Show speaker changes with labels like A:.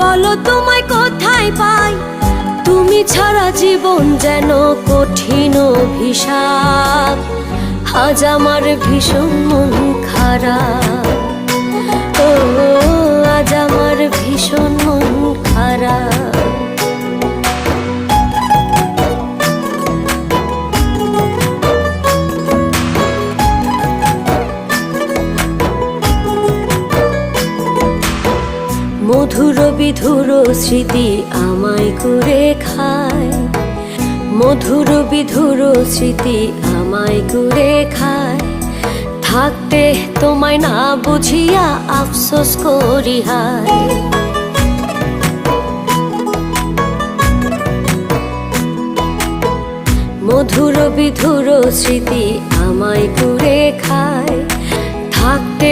A: বলো তোমায় কোথায় পাই, তুমি ছাড়া জীবন যেন কঠিন অভিশাপ। আজ আমার ভীষণ মন খারাপ, ও আজ আমার ভীষণ মন খারাপ। মধুর বিধুর স্মৃতি আমায় করে খায়, মধুর বিধুর স্মৃতি আমায় করে খায়। থাকতে তোমায় না বুঝিয়া আফসোস করি হায়। মধুর বিধুর স্মৃতি আমায় করে খায়, থাকতে